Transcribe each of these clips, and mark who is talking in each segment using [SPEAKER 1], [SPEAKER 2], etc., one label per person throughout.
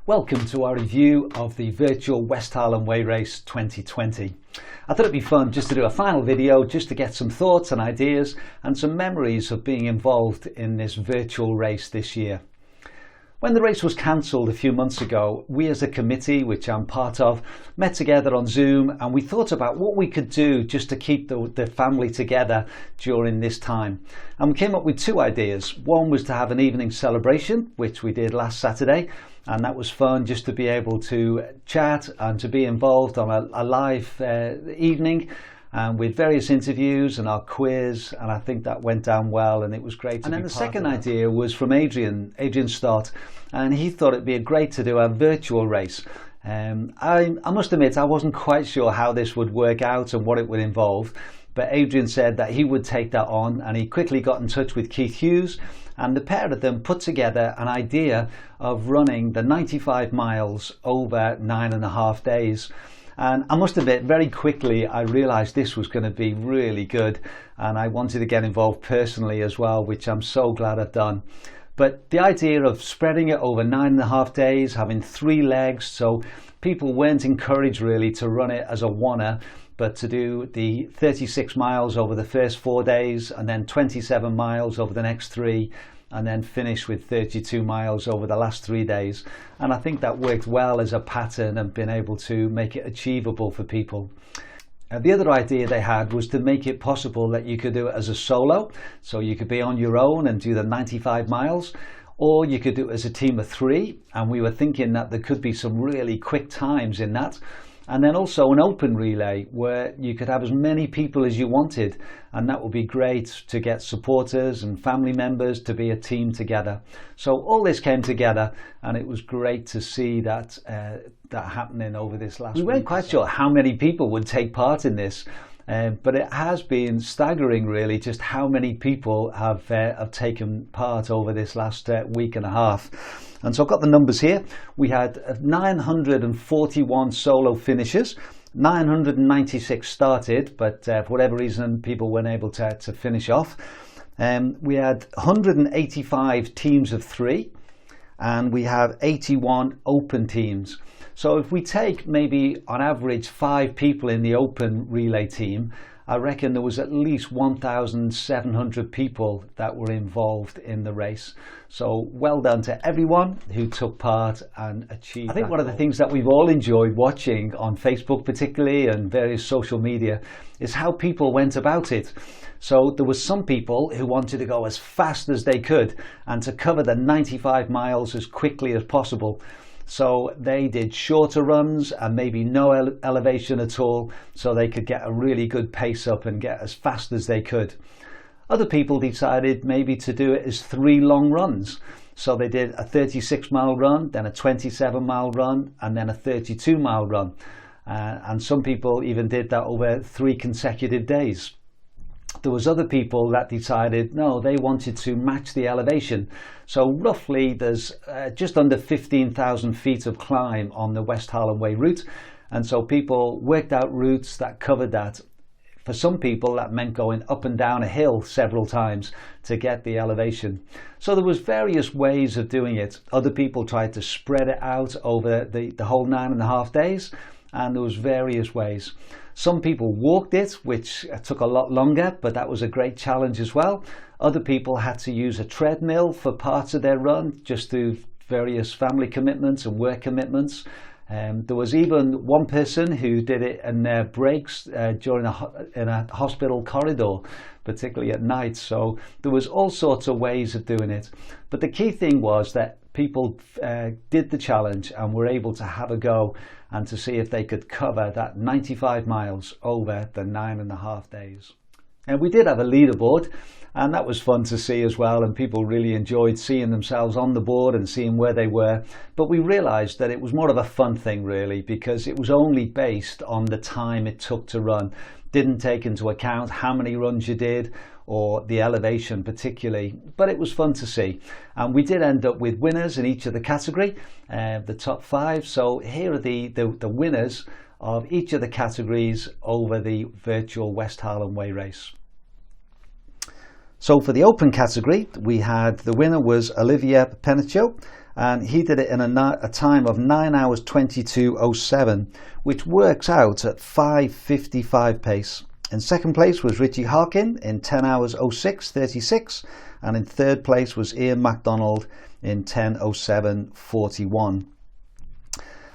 [SPEAKER 1] Welcome to our review of the virtual West Highland Way Race 2020. I thought it'd be fun just to do a final video just to get some thoughts and ideas and some memories of being involved in this virtual race this year. When the race was cancelled a few months ago, we as a committee, which I'm part of, met together on Zoom and we thought about what we could do just to keep the family together during this time. And we came up with two ideas. One was to have an evening celebration, which we did last Saturday, and that was fun just to be able to chat and to be involved on a live evening. With various interviews and our quiz, and I think that went down well and it was great to be part of. And then the second idea was from Adrian Stott, and he thought it'd be great to do a virtual race. I must admit I wasn't quite sure how this would work out and what it would involve, but Adrian said that he would take that on, and he quickly got in touch with Keith Hughes, and the pair of them put together an idea of running the 95 miles over 9.5 days. And I must admit, very quickly I realised this was going to be really good, and I wanted to get involved personally as well, which I'm so glad I've done. But the idea of spreading it over 9.5 days, having 3 legs, so people weren't encouraged really to run it as a oneer, but to do the 36 miles over the first 4 days and then 27 miles over the next 3, and then finish with 32 miles over the last 3 days. And I think that worked well as a pattern and been able to make it achievable for people. The other idea they had was to make it possible that you could do it as a solo, so you could be on your own and do the 95 miles, or you could do it as a team of 3, and we were thinking that there could be some really quick times in that. And then also an open relay where you could have as many people as you wanted, and that would be great to get supporters and family members to be a team together. So all this came together, and it was great to see that happening over this last week. We weren't quite sure how many people would take part in this, but it has been staggering really just how many people have taken part over this last week and a half. And so I've got the numbers here. We had 941 solo finishes, 996 started, but for whatever reason people weren't able to finish off. We had 185 teams of 3, and we have 81 open teams. So if we take maybe on average 5 people in the open relay team, I reckon there was at least 1,700 people that were involved in the race. So well done to everyone who took part and achieved. I think one of the things that we've all enjoyed watching on Facebook particularly and various social media is how people went about it. So there was some people who wanted to go as fast as they could and to cover the 95 miles as quickly as possible. So they did shorter runs and maybe no elevation at all, so they could get a really good pace up and get as fast as they could. Other people decided maybe to do it as 3 long runs. So they did a 36-mile run, then a 27-mile run, and then a 32-mile run. And some people even did that over 3 consecutive days. There was other people that decided no, they wanted to match the elevation. So roughly there's just under 15,000 feet of climb on the West Highland Way route, and so people worked out routes that covered that. For some people that meant going up and down a hill several times to get the elevation. So there was various ways of doing it. Other people tried to spread it out over the whole 9.5 days, and there was various ways. Some people walked it, which took a lot longer, but that was a great challenge as well. Other people had to use a treadmill for parts of their run, just through various family commitments and work commitments. There was even one person who did it in their breaks during in a hospital corridor, particularly at night. So there was all sorts of ways of doing it. But the key thing was that people did the challenge and were able to have a go and to see if they could cover that 95 miles over the 9.5 days. And we did have a leaderboard, and that was fun to see as well, and people really enjoyed seeing themselves on the board and seeing where they were. But we realised that it was more of a fun thing really, because it was only based on the time it took to run. Didn't take into account how many runs you did or the elevation particularly, but it was fun to see. And we did end up with winners in each of the category, the top 5. So here are the winners of each of the categories over the virtual West Highland Way Race. So for the open category, we had the winner was Olivia Penicho, and he did it in a time of 9 hours 22:07, which works out at 5:55 pace. In second place was Richie Harkin in 10 hours 06:36, and in third place was Ian MacDonald in 10:07:41.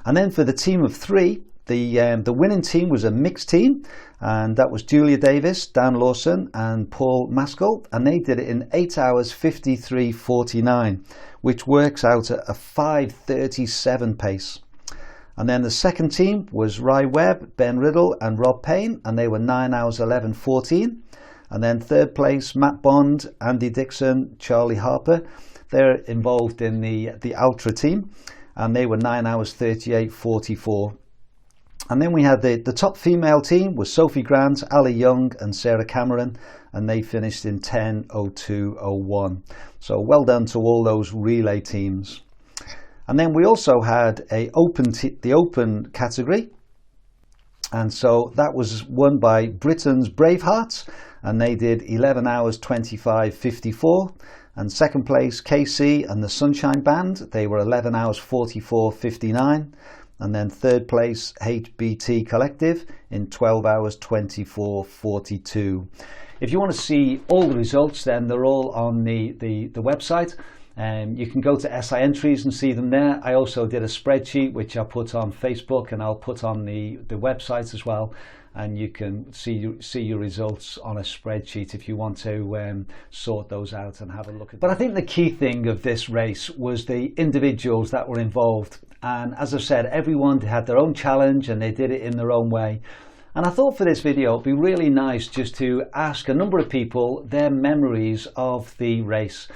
[SPEAKER 1] And then for the team of three, the winning team was a mixed team, and that was Julia Davis, Dan Lawson and Paul Maskell, and they did it in 8 hours 53:49, which works out at a 5:37 pace. And then the second team was Rye Webb, Ben Riddle and Rob Payne, and they were 9 hours 11:14. And then third place, Matt Bond, Andy Dixon, Charlie Harper. They're involved in the Ultra team, and they were 9 hours 38:44. And then we had the top female team was Sophie Grant, Ali Young and Sarah Cameron, and they finished in 10:02:01. So well done to all those relay teams. And then we also had the open category, and so that was won by Britain's Bravehearts, and they did 11 hours 25:54. And second place, KC and the Sunshine Band, they were 11 hours 44:59. And then third place, HBT Collective in 12 hours 24:42. If you want to see all the results, then they're all on the website. You can go to SI Entries and see them there. I also did a spreadsheet which I put on Facebook, and I'll put on the website as well, and you can see your results on a spreadsheet if you want to sort those out and have a look at them. But I think the key thing of this race was the individuals that were involved, and as I've said, everyone had their own challenge and they did it in their own way. And I thought for this video it'd be really nice just to ask a number of people their memories of the race.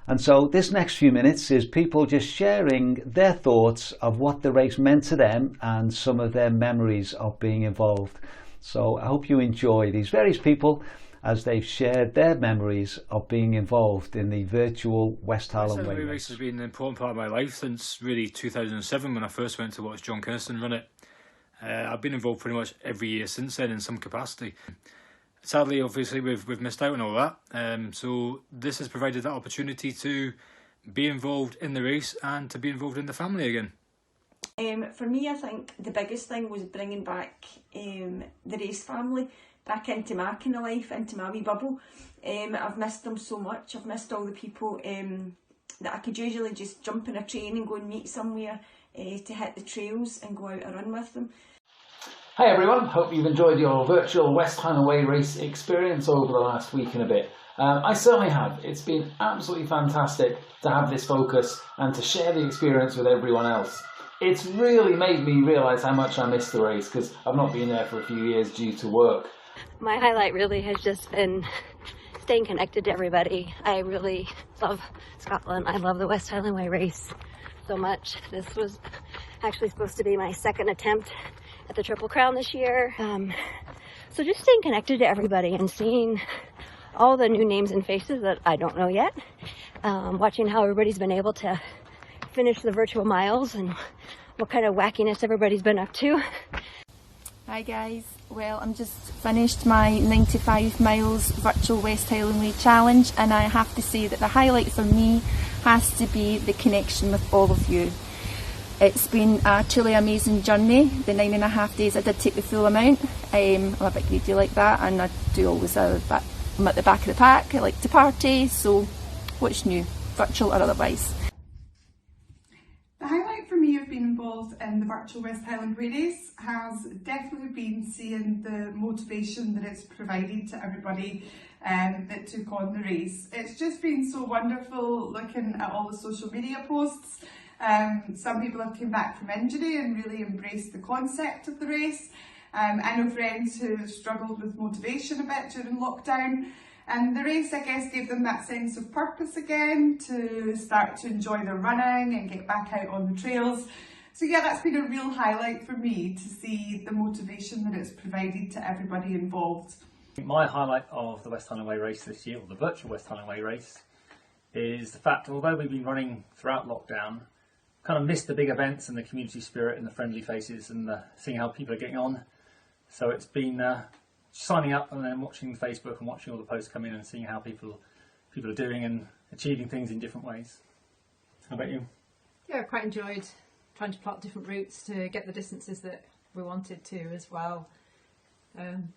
[SPEAKER 1] And so this next few minutes is people just sharing their thoughts of what the race meant to them and some of their memories of being involved. So I hope you enjoy these various people as they've shared their memories of being involved in the virtual West Highland Way Race.
[SPEAKER 2] Has been an important part of my life since really 2007 when I first went to watch John Kynaston run it. I've been involved pretty much every year since then in some capacity. Sadly, obviously, we've missed out on all that. So this has provided that opportunity to be involved in the race and to be involved in the family again.
[SPEAKER 3] For me, I think the biggest thing was bringing back the race family back into my kind of life, into my wee bubble. I've missed them so much. I've missed all the people that I could usually just jump in a train and go and meet somewhere to hit the trails and go out and run with them.
[SPEAKER 4] Hi everyone, hope you've enjoyed your virtual West Highland Way Race experience over the last week and a bit. I certainly have. It's been absolutely fantastic to have this focus and to share the experience with everyone else. It's really made me realise how much I miss the race because I've not been there for a few years due to work.
[SPEAKER 5] My highlight really has just been staying connected to everybody. I really love Scotland. I love the West Highland Way Race so much. This was actually supposed to be my second attempt at the Triple Crown this year. So just staying connected to everybody and seeing all the new names and faces that I don't know yet. Watching how everybody's been able to finish the virtual miles and what kind of wackiness everybody's been up to.
[SPEAKER 6] Hi guys, well I'm just finished my 95 miles virtual West Highland Way challenge, and I have to say that the highlight for me has to be the connection with all of you. It's been a truly amazing journey. The 9.5 days I did take the full amount. I'm a bit greedy like that, and I do always I'm at the back of the pack. I like to party, so what's new, virtual or otherwise?
[SPEAKER 7] The highlight for me of being involved in the virtual West Highland Way Race has definitely been seeing the motivation that it's provided to everybody that took on the race. It's just been so wonderful looking at all the social media posts. Some people have come back from injury and really embraced the concept of the race. I know friends who have struggled with motivation a bit during lockdown, and the race, I guess, gave them that sense of purpose again to start to enjoy their running and get back out on the trails. So yeah, that's been a real highlight for me, to see the motivation that it's provided to everybody involved.
[SPEAKER 8] My highlight of the West Highland Way Race this year, or the virtual West Highland Way Race, is the fact, although we've been running throughout lockdown, kind of missed the big events and the community spirit and the friendly faces and seeing how people are getting on. So it's been signing up and then watching Facebook and watching all the posts come in and seeing how people are doing and achieving things in different ways. How about you?
[SPEAKER 9] Yeah, I quite enjoyed trying to plot different routes to get the distances that we wanted to as well,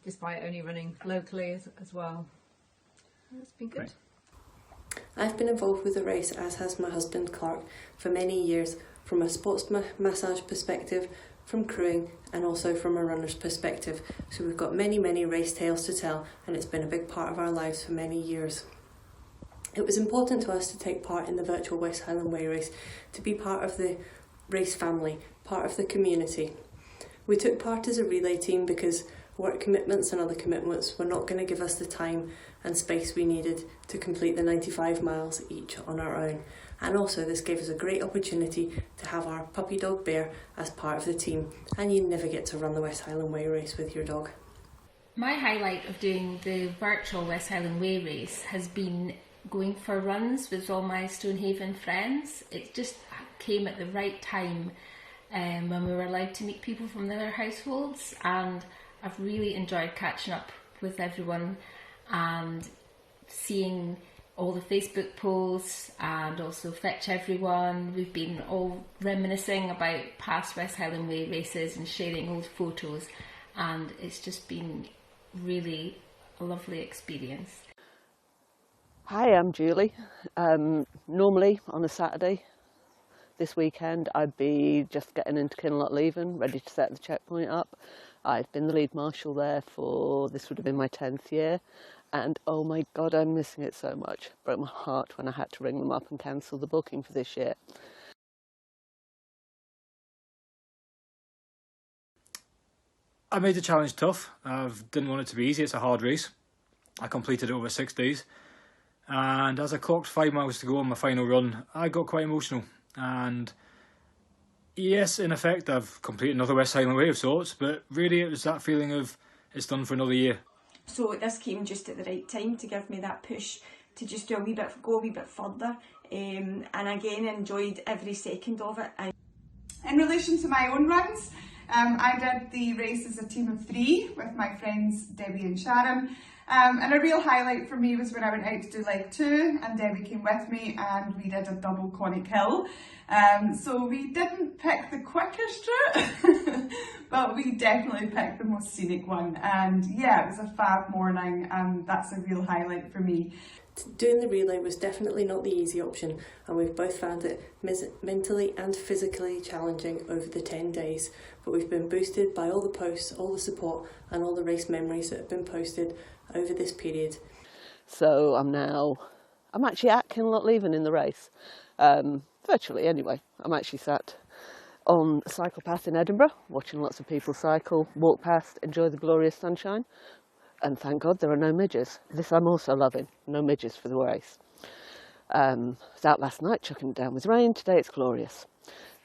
[SPEAKER 9] despite only running locally as well. It's been good.
[SPEAKER 10] Right. I've been involved with the race, as has my husband Clark, for many years, from a sports massage perspective, from crewing, and also from a runner's perspective. So we've got many race tales to tell, and it's been a big part of our lives for many years. It was important to us to take part in the virtual West Highland Way Race, to be part of the race family, part of the community. We took part as a relay team because work commitments and other commitments were not going to give us the time and space we needed to complete the 95 miles each on our own. And also this gave us a great opportunity to have our puppy dog Bear as part of the team, and you never get to run the West Highland Way Race with your dog.
[SPEAKER 11] My highlight of doing the virtual West Highland Way Race has been going for runs with all my Stonehaven friends. It just came at the right time when we were allowed to meet people from their households, and I've really enjoyed catching up with everyone and seeing all the Facebook posts and also Fetch Everyone. We've been all reminiscing about past West Highland Way races and sharing old photos, and it's just been really a lovely experience.
[SPEAKER 12] Hi, I'm Julie. Normally on a Saturday this weekend I'd be just getting into Kinloch Leven, ready to set the checkpoint up. I've been the lead marshal there for, this would have been my 10th year, and oh my god, I'm missing it so much. Broke my heart when I had to ring them up and cancel the booking for this year.
[SPEAKER 2] I made the challenge tough. I didn't want it to be easy. It's a hard race. I completed it over 6 days. And as I clocked 5 miles to go on my final run, I got quite emotional. And yes, in effect, I've completed another West Highland Way of sorts, but really it was that feeling of it's done for another year.
[SPEAKER 3] So this came just at the right time to give me that push to just do go a wee bit further. And again, enjoyed every second of it.
[SPEAKER 7] In relation to my own runs, I did the race as a team of 3 with my friends Debbie and Sharon. And a real highlight for me was when I went out to do leg 2 and Debbie came with me and we did a double conic hill. So we didn't pick the quickest route, but we definitely picked the most scenic one. And yeah, it was a fab morning, and that's a real highlight for me.
[SPEAKER 10] Doing the relay was definitely not the easy option, and we've both found it mentally and physically challenging over the 10 days, but we've been boosted by all the posts, all the support and all the race memories that have been posted over this period.
[SPEAKER 12] So I'm actually at Kinloch Leven in the race, virtually anyway. I'm actually sat on a cycle path in Edinburgh, watching lots of people cycle, walk past, enjoy the glorious sunshine. And thank God there are no midges. This I'm also loving, no midges for the race. I was out last night chucking it down with rain, today it's glorious.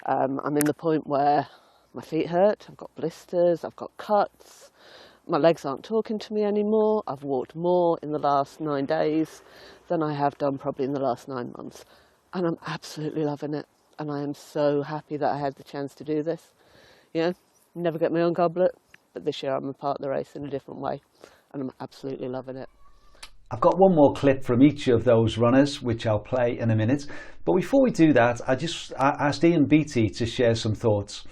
[SPEAKER 12] I'm in the point where my feet hurt, I've got blisters, I've got cuts, my legs aren't talking to me anymore. I've walked more in the last 9 days than I have done probably in the last 9 months. And I'm absolutely loving it. And I am so happy that I had the chance to do this. You know, never get my own goblet, but this year I'm a part of the race in a different way. And I'm absolutely loving it.
[SPEAKER 1] I've got one more clip from each of those runners, which I'll play in a minute. But before we do that, I asked Ian Beattie to share some thoughts.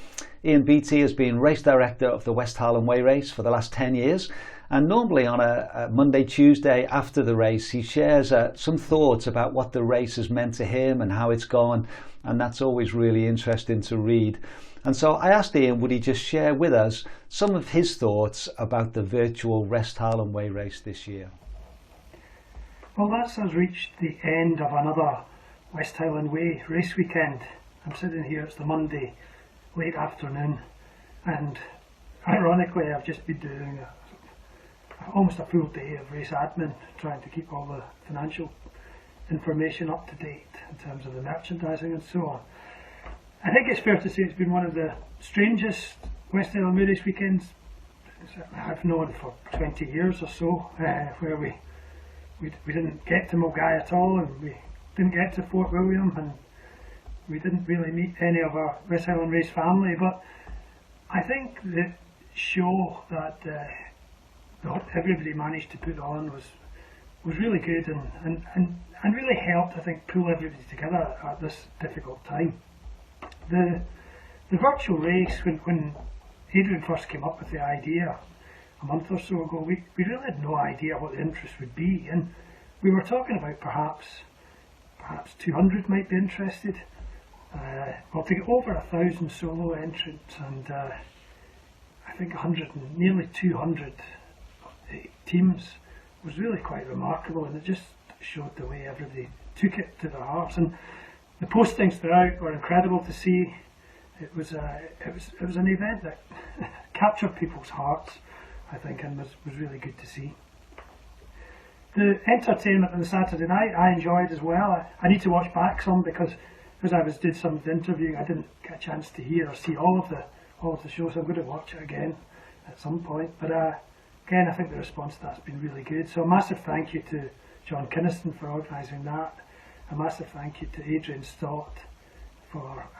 [SPEAKER 1] Ian Beattie has been race director of the West Highland Way Race for the last 10 years. And normally on a Monday, Tuesday after the race, he shares some thoughts about what the race has meant to him and how it's gone. And that's always really interesting to read. And so I asked Ian, would he just share with us some of his thoughts about the virtual West Highland Way Race this year?
[SPEAKER 13] Well, that's us reached the end of another West Highland Way race weekend. I'm sitting here, it's the Monday late afternoon, and ironically I've just been doing almost a full day of race admin, trying to keep all the financial information up to date in terms of the merchandising and so on. I think it's fair to say it's been one of the strangest West Highland Way Race weekends I've known for 20 years or so, where we didn't get to Mulgai at all, and we didn't get to Fort William, and we didn't really meet any of our West Highland Race family. But I think the show that everybody managed to put on was really good and really helped, I think, pull everybody together at this difficult time. The virtual race, when Adrian first came up with the idea a month or so ago, we really had no idea what the interest would be, and we were talking about perhaps 200 might be interested. Well, to get over 1,000 solo entrants and I think nearly 200 teams was really quite remarkable, and it just showed the way everybody took it to their hearts. And the postings throughout were incredible to see. It was an event that captured people's hearts, I think, and was really good to see. The entertainment on the Saturday night I enjoyed as well. I need to watch back some because as I did some of the interviewing, I didn't get a chance to hear or see all of the shows. So I'm going to watch it again at some point. But again, I think the response to that's been really good. So a massive thank you to John Kynaston for organising that. A massive thank you to Adrian Stott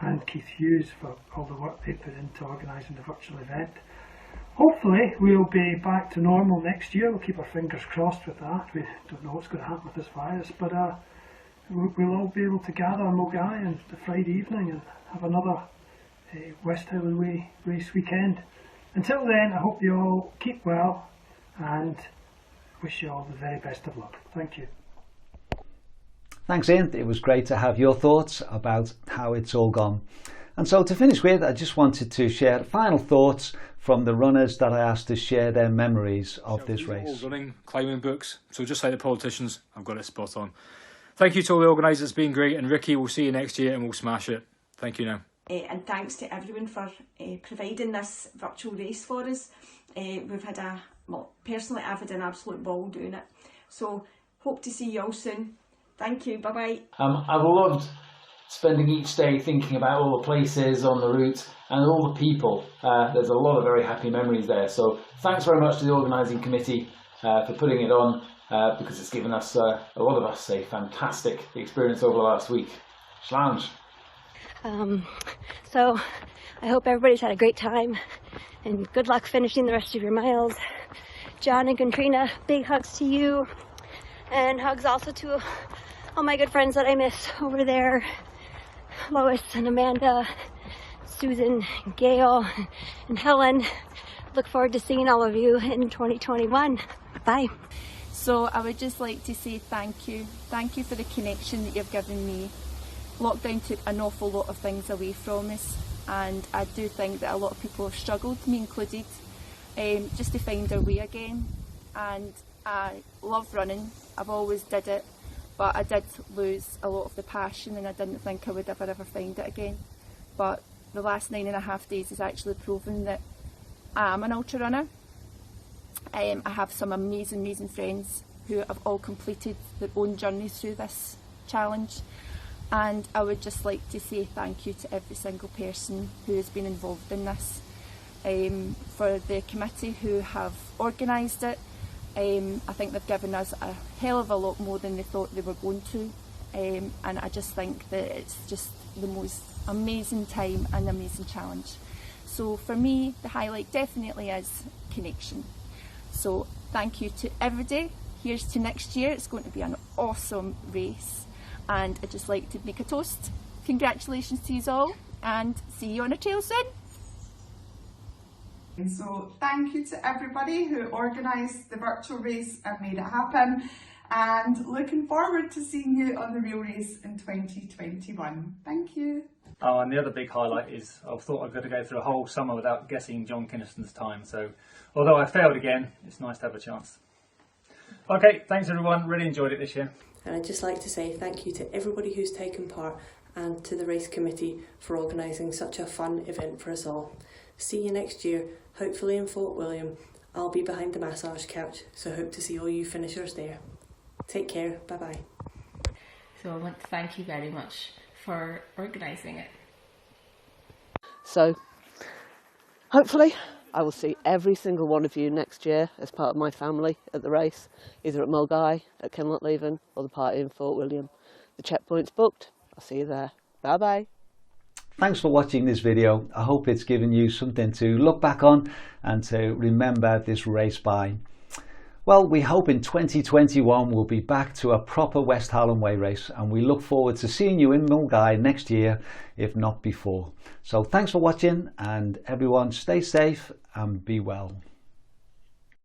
[SPEAKER 13] and Keith Hughes for all the work they put into organising the virtual event. Hopefully we'll be back to normal next year. We'll keep our fingers crossed with that. We don't know what's going to happen with this virus, but we'll all be able to gather on Mogai on the Friday evening and have another West Highland Way race weekend. Until then, I hope you all keep well and wish you all the very best of luck. Thank you.
[SPEAKER 1] Thanks, Ian. It was great to have your thoughts about how it's all gone. And so to finish with, I just wanted to share final thoughts from the runners that I asked to share their memories of this race.
[SPEAKER 2] All running, climbing books, so just like the politicians, I've got it spot on. Thank you to all the organisers, it's been great, and Ricky, we'll see you next year and we'll smash it. Thank you now.
[SPEAKER 3] And thanks to everyone for providing this virtual race for us. We've had personally I've had an absolute ball doing it. So hope to see you all soon. Thank you, bye bye.
[SPEAKER 4] I've loved spending each day thinking about all the places on the route and all the people. There's a lot of very happy memories there. So thanks very much to the organising committee for putting it on because it's given us, a lot of us, a fantastic experience over the last week. Schlange.
[SPEAKER 5] So I hope everybody's had a great time and good luck finishing the rest of your miles. John and Katrina, big hugs to you, and hugs also to all my good friends that I miss over there. Lois and Amanda, Susan, Gail, and Helen. Look forward to seeing all of you in 2021. Bye.
[SPEAKER 6] So I would just like to say thank you. Thank you for the connection that you've given me. Lockdown took an awful lot of things away from us, and I do think that a lot of people have struggled, me included, just to find their way again. And I love running. I've always did it. But I did lose a lot of the passion, and I didn't think I would ever find it again. But the last 9.5 days has actually proven that I am an ultra runner. I have some amazing friends who have all completed their own journeys through this challenge. And I would just like to say thank you to every single person who has been involved in this. For the committee who have organised it, I think they've given us a hell of a lot more than they thought they were going to, and I just think that it's just the most amazing time and amazing challenge. So for me, the highlight definitely is connection. So thank you to everybody. Here's to next year. It's going to be an awesome race, and I'd just like to make a toast. Congratulations to you all, and see you on a trail soon.
[SPEAKER 7] So thank you to everybody who organised the virtual race and made it happen, and looking forward to seeing you on the real race in 2021. Thank you.
[SPEAKER 8] Oh, and the other big highlight is I thought I'd got to go through a whole summer without guessing John Kynaston's time, so although I failed again, it's nice to have a chance. Okay, thanks everyone, really enjoyed it this year.
[SPEAKER 10] And I'd just like to say thank you to everybody who's taken part and to the race committee for organising such a fun event for us all. See you next year, hopefully in Fort William. I'll be behind the massage couch, so hope to see all you finishers there. Take care, bye bye.
[SPEAKER 11] So I want to thank you very much for organising it.
[SPEAKER 12] So hopefully I will see every single one of you next year as part of my family at the race, either at Mulgai, at Kinlochleven, or the party in Fort William. The checkpoint's booked. I'll see you there. Bye bye.
[SPEAKER 1] Thanks for watching this video. I hope it's given you something to look back on and to remember this race by. Well, we hope in 2021 we'll be back to a proper West Highland Way race, and we look forward to seeing you in Mulgai next year, if not before. So thanks for watching, and everyone stay safe and be well.